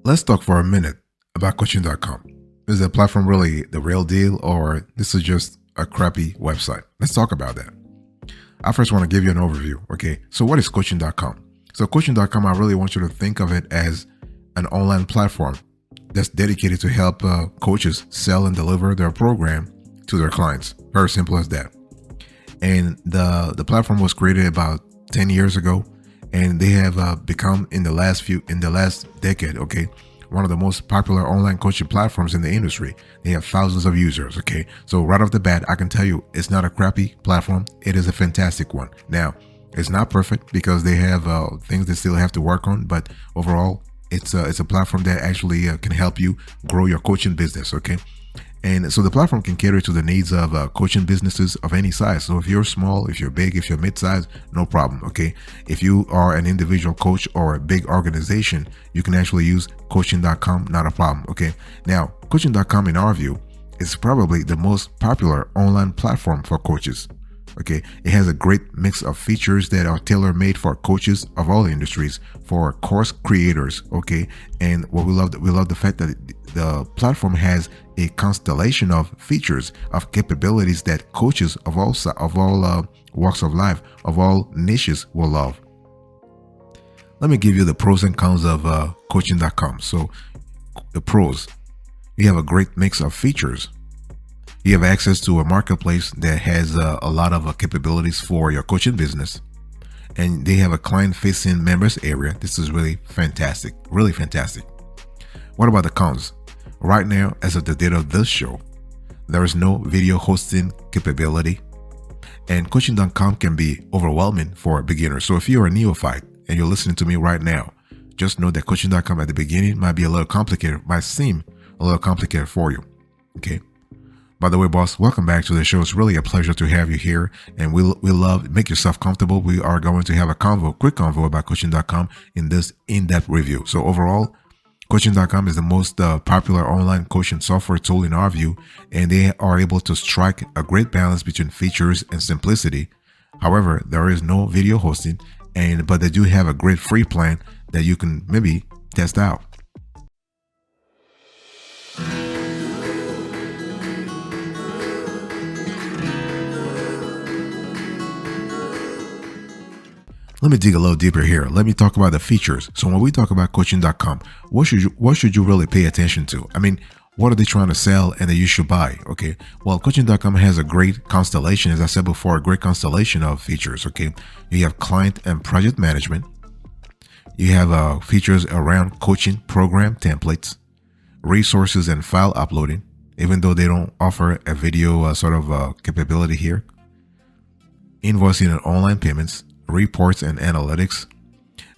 Let's talk for a minute about coaching.com. Is the platform really the real deal, or this is just a crappy website? Let's talk about that. I first want to give you an overview. Okay, so what is coaching.com? So coaching.com, I really want you to think of it as an online platform that's dedicated to help coaches sell and deliver their program to their clients. Very simple as that. And the platform was created about 10 years ago, and they have become in the last decade, okay, one of the most popular online coaching platforms in the industry. They have thousands of users. Okay, so right off the bat, I can tell you it's not a crappy platform. It is a fantastic one. Now, it's not perfect because they have things they still have to work on, but overall, it's a platform that actually can help you grow your coaching business. Okay. And so the platform can cater to the needs of coaching businesses of any size. So if you're small, if you're big, if you're mid-size, no problem. Okay. If you are an individual coach or a big organization, you can actually use coaching.com. Not a problem. Okay. Now, coaching.com, in our view, is probably the most popular online platform for coaches. Okay, it has a great mix of features that are tailor-made for coaches of all industries, for course creators. Okay, and what we love the fact that the platform has a constellation of features, of capabilities that coaches of all walks of life, of all niches will love. Let me give you the pros and cons of coaching.com. So the pros: you have a great mix of features. You have access to a marketplace that has a lot of capabilities for your coaching business. And they have a client-facing members area. This is really fantastic, really fantastic. What about the cons? Right now, as of the date of this show, there is no video hosting capability. And coaching.com can be overwhelming for beginners. So if you're a neophyte and you're listening to me right now, just know that coaching.com at the beginning might be a little complicated, might seem a little complicated for you. Okay. By the way, boss, welcome back to the show. It's really a pleasure to have you here, and we love, make yourself comfortable. We are going to have a quick convo about coaching.com in this in-depth review. So overall, coaching.com is the most popular online coaching software tool in our view, and they are able to strike a great balance between features and simplicity. However, there is no video hosting, but they do have a great free plan that you can maybe test out. Let me dig a little deeper here. Let me talk about the features. So when we talk about coaching.com, what should you really pay attention to? I mean, what are they trying to sell and that you should buy? Okay. Well, coaching.com has a great constellation, as I said before, a great constellation of features. Okay. You have client and project management. You have features around coaching program templates, resources and file uploading, even though they don't offer a video capability here. Invoicing and online payments, reports and analytics,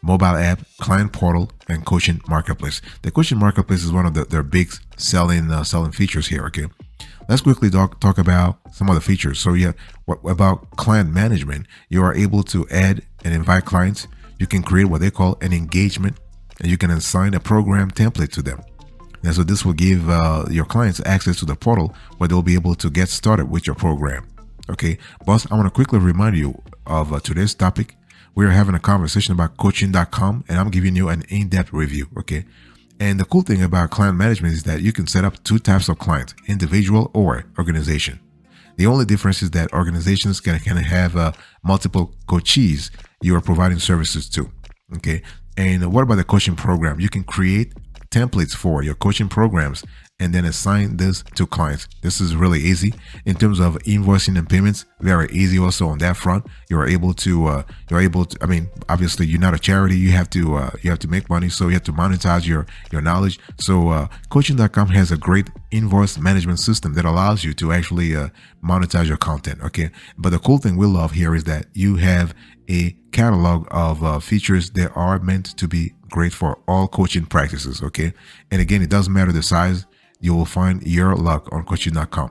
mobile app, client portal, and coaching marketplace. The coaching marketplace is one of their big selling features here. Okay, let's quickly talk about some of the features. So about client management, you are able to add and invite clients. You can create what they call an engagement, and you can assign a program template to them. And so this will give your clients access to the portal where they'll be able to get started with your program. Okay, boss, I want to quickly remind you of today's topic. We're having a conversation about coaching.com, and I'm giving you an in-depth review. Okay, and the cool thing about client management is that you can set up two types of clients, individual or organization. The only difference is that organizations can have multiple coachees you are providing services to. Okay, and what about the coaching program? You can create templates for your coaching programs and then assign this to clients. This is really easy in terms of invoicing and payments. Very easy also on that front. You're able to, I mean, obviously you're not a charity. You have to make money. So you have to monetize your knowledge. So coaching.com has a great invoice management system that allows you to actually monetize your content. Okay. But the cool thing we love here is that you have a catalog of features that are meant to be great for all coaching practices. Okay. And again, it doesn't matter the size. You will find your luck on coaching.com.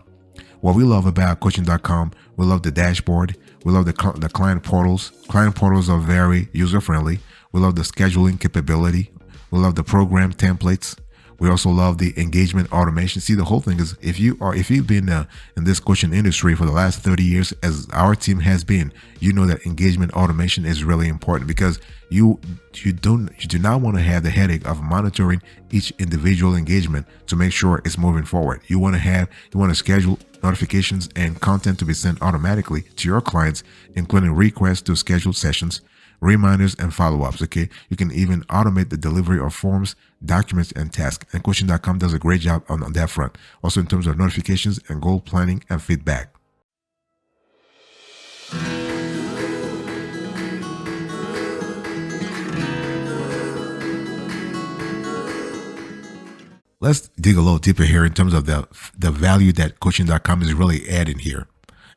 What we love about coaching.com, we love the dashboard. We love the client portals. Client portals are very user friendly. We love the scheduling capability. We love the program templates. We also love the engagement automation. See, the whole thing is if you've been in this coaching industry for the last 30 years, as our team has been, you know that engagement automation is really important because you do not want to have the headache of monitoring each individual engagement to make sure it's moving forward. You want to schedule notifications and content to be sent automatically to your clients, including requests to schedule sessions, reminders, and follow-ups. Okay, you can even automate the delivery of forms, documents, and tasks. And coaching.com does a great job on that front. Also in terms of notifications and goal planning and feedback. Let's dig a little deeper here in terms of the value that coaching.com is really adding here.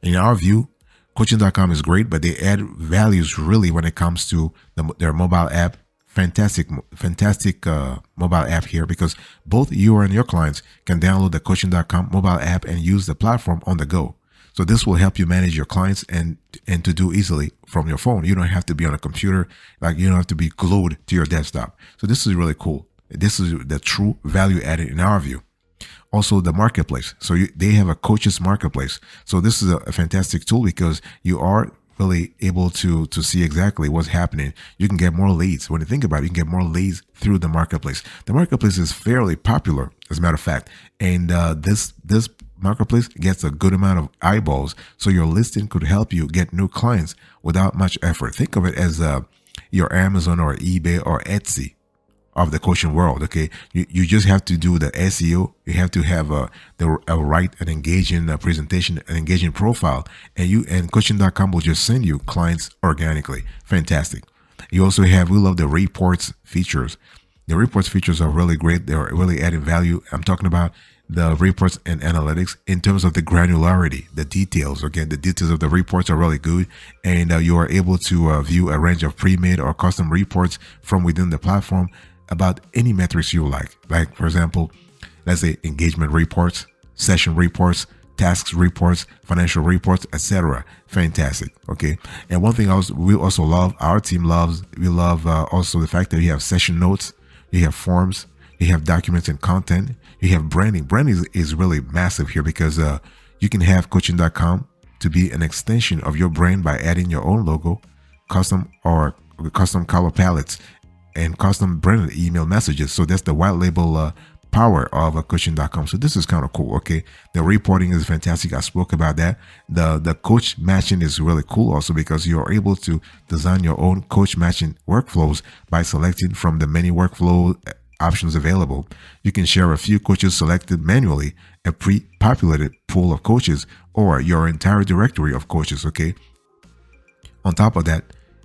In our view, coaching.com is great, but they add values really when it comes to their mobile app. Fantastic mobile app here, because both you and your clients can download the coaching.com mobile app and use the platform on the go. So this will help you manage your clients and to do easily from your phone. You don't have to be on a computer, like you don't have to be glued to your desktop. So this is really cool. This is the true value added in our view. Also, the marketplace. So they have a coaches marketplace. So this is a fantastic tool because you are really able to see exactly what's happening. You can get more leads. When you think about it, you can get more leads through the marketplace. The marketplace is fairly popular, as a matter of fact. And this marketplace gets a good amount of eyeballs. So your listing could help you get new clients without much effort. Think of it as your Amazon or eBay or Etsy of the coaching world. Okay, you just have to do the SEO. You have to have a right and engaging presentation, an engaging profile, and coaching.com will just send you clients organically. Fantastic. You also we love the reports features. The reports features are really great. They're really adding value. I'm talking about the reports and analytics in terms of the granularity, the details. Again, the details of the reports are really good, and you are able to view a range of pre-made or custom reports from within the platform about any metrics you like. Like, for example, let's say engagement reports, session reports, tasks reports, financial reports, etc. Fantastic. Okay. And one thing we also love, our team loves, we love also the fact that you have session notes, you have forms, you have documents and content, you have branding. Branding is really massive here because you can have coaching.com to be an extension of your brand by adding your own logo, custom color palettes, and custom branded email messages. So that's the white label power of coaching.com. So this is kind of cool. Okay, the reporting is fantastic. I spoke about that. The coach matching is really cool also because you're able to design your own coach matching workflows by selecting from the many workflow options available. You can share a few coaches selected manually, a pre-populated pool of coaches, or your entire directory of coaches. Okay, on top of that,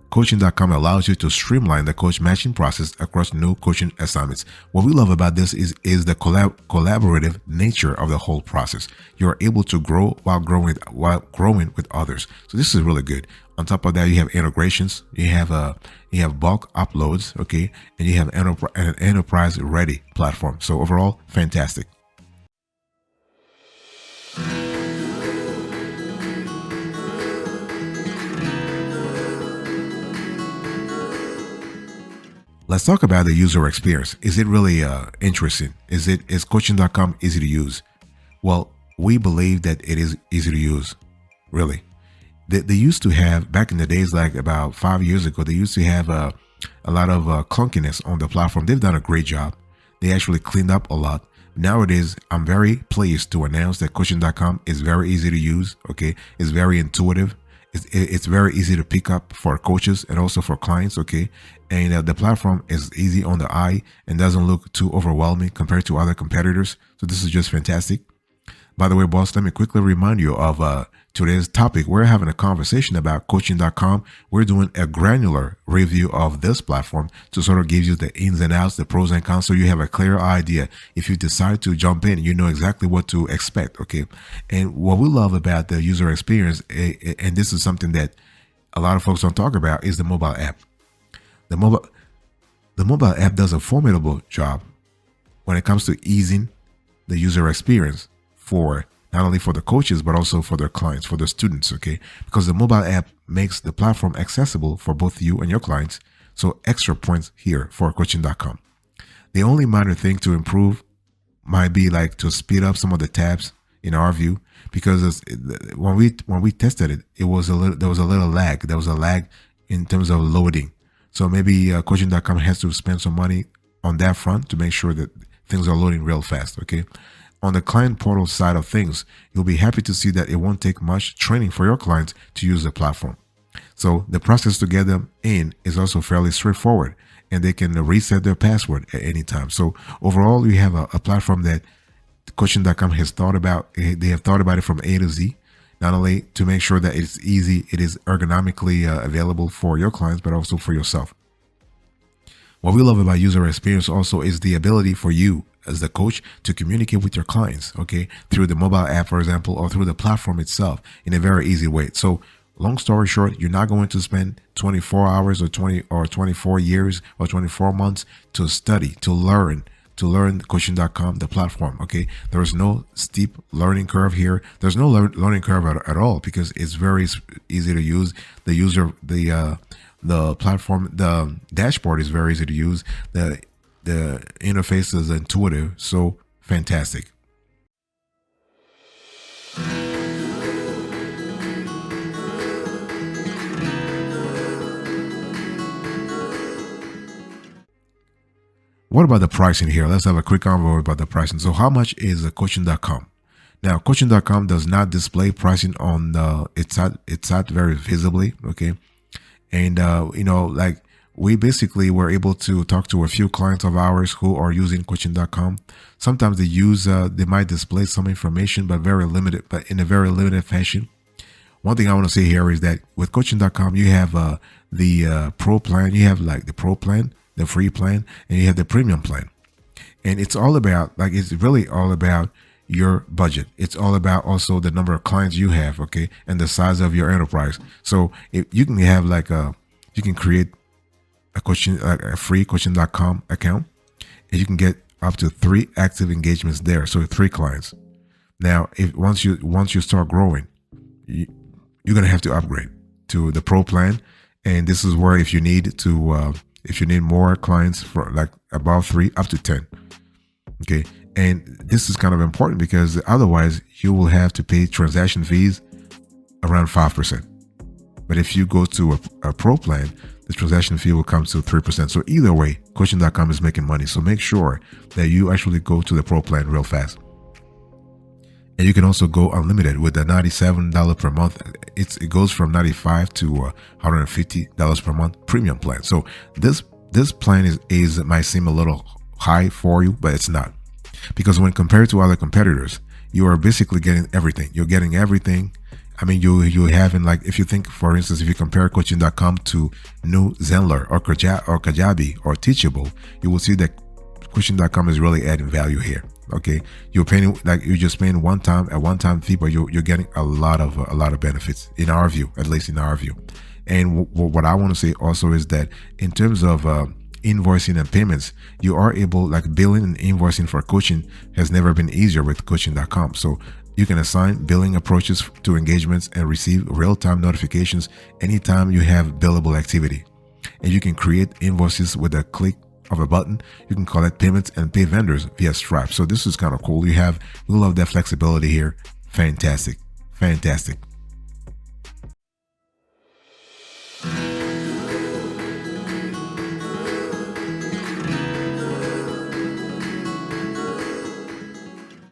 coaching.com allows you to streamline the coach matching process across new coaching assignments. What we love about this is the collaborative nature of the whole process. You're able to grow while growing with others. So this is really good. On top of that, you have integrations. You have bulk uploads, okay, and you have an enterprise ready platform. So overall, fantastic. Let's talk about the user experience. Is it really interesting? Is coaching.com easy to use? Well, we believe that it is easy to use. Really, they used to have, back in the days, like about 5 years ago, they used to have a lot of clunkiness on the platform. They've done a great job. They actually cleaned up a lot. Nowadays, I'm very pleased to announce that coaching.com is very easy to use. Okay, it's very intuitive. It's very easy to pick up for coaches and also for clients, okay? And the platform is easy on the eye and doesn't look too overwhelming compared to other competitors. So this is just fantastic. By the way, boss, let me quickly remind you of today's topic. We're having a conversation about coaching.com. We're doing a granular review of this platform to sort of give you the ins and outs, the pros and cons, so you have a clear idea. If you decide to jump in, you know exactly what to expect, okay? And what we love about the user experience, and this is something that a lot of folks don't talk about, is the mobile app. The mobile app does a formidable job when it comes to easing the user experience for not only for the coaches, but also for their clients, for their students, okay? Because the mobile app makes the platform accessible for both you and your clients. So extra points here for coaching.com. The only minor thing to improve might be like to speed up some of the tabs in our view, because when we tested it, it was a little there was a little lag. There was a lag in terms of loading. So maybe coaching.com has to spend some money on that front to make sure that things are loading real fast. Okay. On the client portal side of things, you'll be happy to see that it won't take much training for your clients to use the platform. So the process to get them in is also fairly straightforward, and they can reset their password at any time. So overall, you have a platform that coaching.com has thought about. They have thought about it from A to Z, not only to make sure that it's easy, it is ergonomically available for your clients, but also for yourself. What we love about user experience also is the ability for you as the coach to communicate with your clients, okay, through the mobile app, for example, or through the platform itself in a very easy way. So long story short, you're not going to spend 24 hours or 20 or 24 years or 24 months to study, to learn coaching.com, the platform. Okay. There is no steep learning curve here. There's no learning curve at all, because it's very easy to use. The platform, the dashboard is very easy to use. The interface is intuitive, so fantastic. What about the pricing here? Let's have a quick convo about the pricing. So how much is coaching.com? Now, coaching.com does not display pricing on its site very visibly, okay? And, like we basically were able to talk to a few clients of ours who are using coaching.com. Sometimes they might display some information, but in a very limited fashion. One thing I want to say here is that with coaching.com, you have the pro plan, you have like the pro plan, the free plan, and you have the premium plan. And it's really all about your budget. It's all about also the number of clients you have, okay, and the size of your enterprise. So if you can have you can create a free coaching.com account, and you can get up to 3 active engagements there. So 3 clients. Now, once you start growing, you're gonna have to upgrade to the pro plan, and this is where if you need more clients for like above 3 up to 10, okay. And this is kind of important because otherwise you will have to pay transaction fees around 5%. But if you go to a pro plan, the transaction fee will come to 3%. So either way, coaching.com is making money. So make sure that you actually go to the pro plan real fast. And you can also go unlimited with the $97 per month. It goes from $95 to $150 per month premium plan. So this plan might seem a little high for you, but it's not. Because when compared to other competitors, you are basically getting everything. You're getting everything. I mean, you having, like, if you think, for instance, if you compare coaching.com to New Zenler or Kajabi or Teachable, you will see that coaching.com is really adding value here. Okay, you're just paying one time fee, but you're getting a lot of benefits in our view, at least in our view. And what I want to say also is that in terms of invoicing and payments, you are able, like, billing and invoicing for coaching has never been easier with coaching.com. So you can assign billing approaches to engagements and receive real-time notifications anytime you have billable activity. And you can create invoices with a click of a button. You can collect payments and pay vendors via Stripe. So this is kind of cool. We love that flexibility here. Fantastic.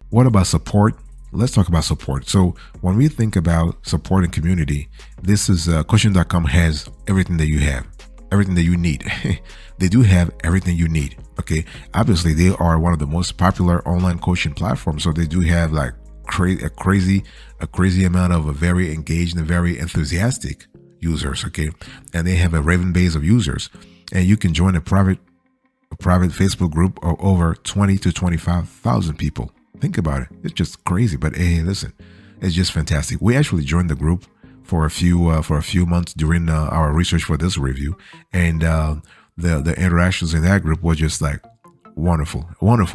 What about support? Let's talk about support. So when we think about support and community, this is coaching.com has everything that you have, everything that you need. They do have everything you need. Okay. Obviously, they are one of the most popular online coaching platforms. So they do have like a crazy amount of very engaged and very enthusiastic users. Okay. And they have a raving base of users, and you can join a private Facebook group of over 20 to 25,000 people. Think about it. It's just crazy. But hey, listen, it's just fantastic. We actually joined the group for a few months during our research for this review, and the interactions in that group were just like wonderful.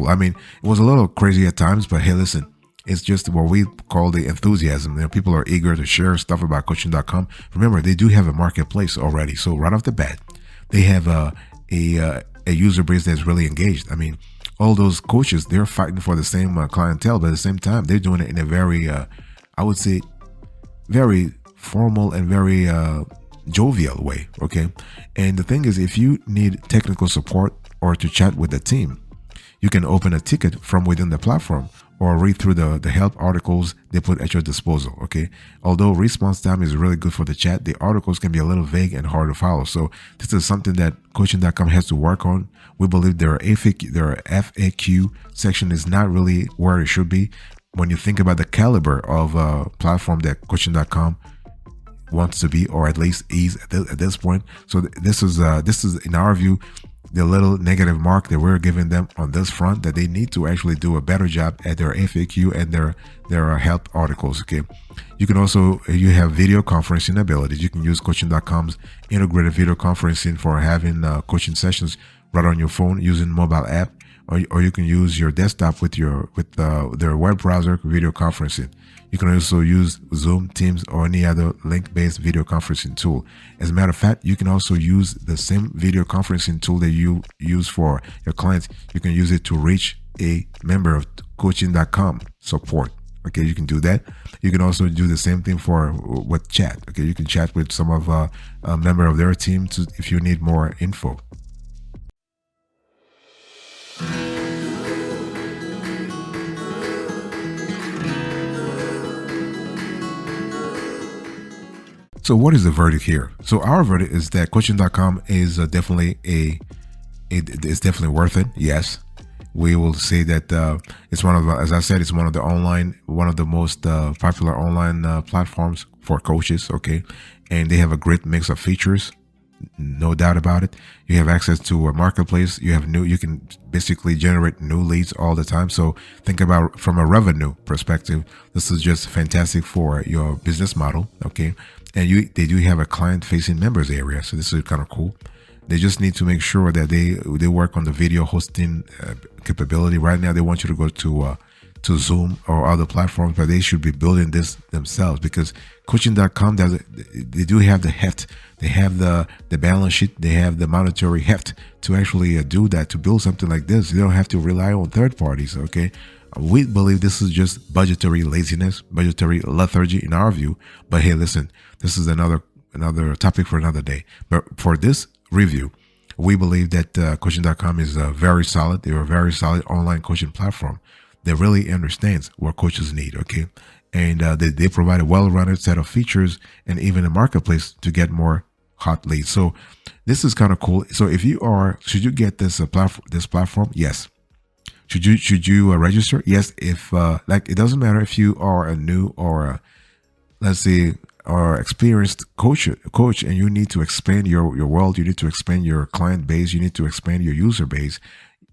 I mean, it was a little crazy at times, but hey, listen, it's just what we call the enthusiasm. You know, people are eager to share stuff about coaching.com. Remember, they do have a marketplace already. So right off the bat, they have a user base that's really engaged. I mean, all those coaches, they're fighting for the same clientele, but at the same time, they're doing it in a very, I would say, very formal and very jovial way. Okay. And the thing is, if you need technical support or to chat with the team, you can open a ticket from within the platform or read through the help articles they put at your disposal. Okay. Although response time is really good for the chat, the articles can be a little vague and hard to follow. So this is something that coaching.com has to work on. We believe their FAQ section is not really where it should be. When you think about the caliber of platform that coaching.com wants to be, or at least is at this point. So this is in our view the little negative mark that we're giving them on this front, that they need to actually do a better job at their FAQ and their help articles. Okay, you can also, you have video conferencing abilities. You can use coaching.com's integrated video conferencing for having coaching sessions right on your phone using mobile app, or you can use your desktop with their web browser video conferencing. You can also use Zoom, Teams, or any other link-based video conferencing tool. As a matter of fact, you can also use the same video conferencing tool that you use for your clients. You can use it to reach a member of coaching.com support. Okay, you can do that. You can also do the same thing with chat. Okay, you can chat with some of a member of their team if you need more info. So what is the verdict here? So our verdict is that coaching.com is definitely it's definitely worth it. Yes, we will say that it's one of, as I said, it's one of the most popular online platforms for coaches. Okay, and they have a great mix of features, no doubt about it. You have access to a marketplace. You can basically generate new leads all the time. So think about from a revenue perspective, this is just fantastic for your business model. Okay. And they do have a client-facing members area, so this is kind of cool. They just need to make sure that they work on the video hosting capability. Right now, they want you to go to Zoom or other platforms, but they should be building this themselves, because coaching.com they do have the heft, they have the balance sheet, they have the monetary heft to actually do that, to build something like this. They don't have to rely on third parties. Okay. We believe this is just budgetary laziness, budgetary lethargy in our view. But hey, listen, this is another topic for another day. But for this review, we believe that coaching.com is very solid. They're a very solid online coaching platform that really understands what coaches need. Okay. And they provide a well-rounded set of features and even a marketplace to get more hot leads. So this is kind of cool. So should you get this platform? Yes. Should you register? Yes. If it doesn't matter if you are a new or let's say or experienced coach, and you need to expand your world, you need to expand your client base, you need to expand your user base.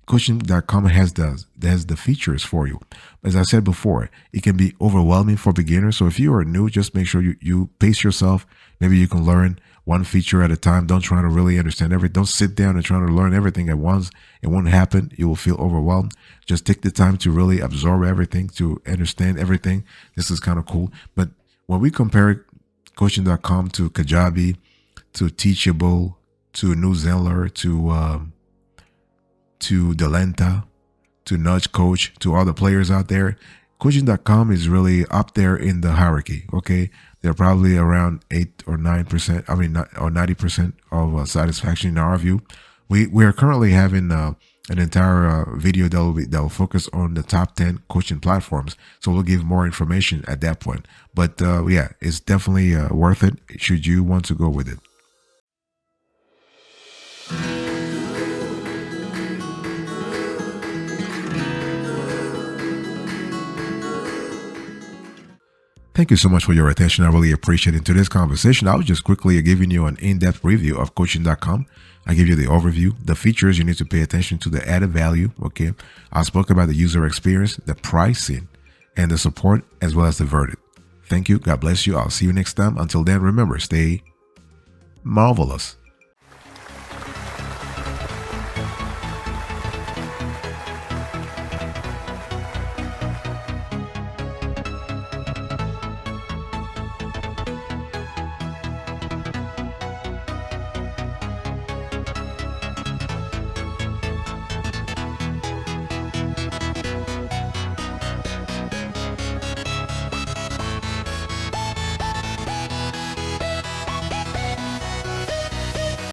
Coaching.com has the features for you. As I said before, it can be overwhelming for beginners. So if you are new, just make sure you pace yourself. Maybe you can learn one feature at a time. Don't try to really understand everything. Don't sit down and try to learn everything at once. It won't happen. You will feel overwhelmed. Just take the time to really absorb everything, to understand everything. This is kind of cool. But when we compare coaching.com to Kajabi, to Teachable, to Newsletter, to Delenta, to Nudge Coach, to all the players out there, coaching.com is really up there in the hierarchy. Okay, they're probably around 8 or 9%. I mean, or 90% of satisfaction in our view. We are currently having an entire video that will focus on the top 10 coaching platforms. So we'll give more information at that point. But yeah, it's definitely worth it should you want to go with it. Thank you so much for your attention. I really appreciate it. In today's conversation, I was just quickly giving you an in-depth review of coaching.com. I give you the overview, the features you need to pay attention to, the added value. Okay. I spoke about the user experience, the pricing, and the support, as well as the verdict. Thank you. God bless you. I'll see you next time. Until then, remember, stay marvelous.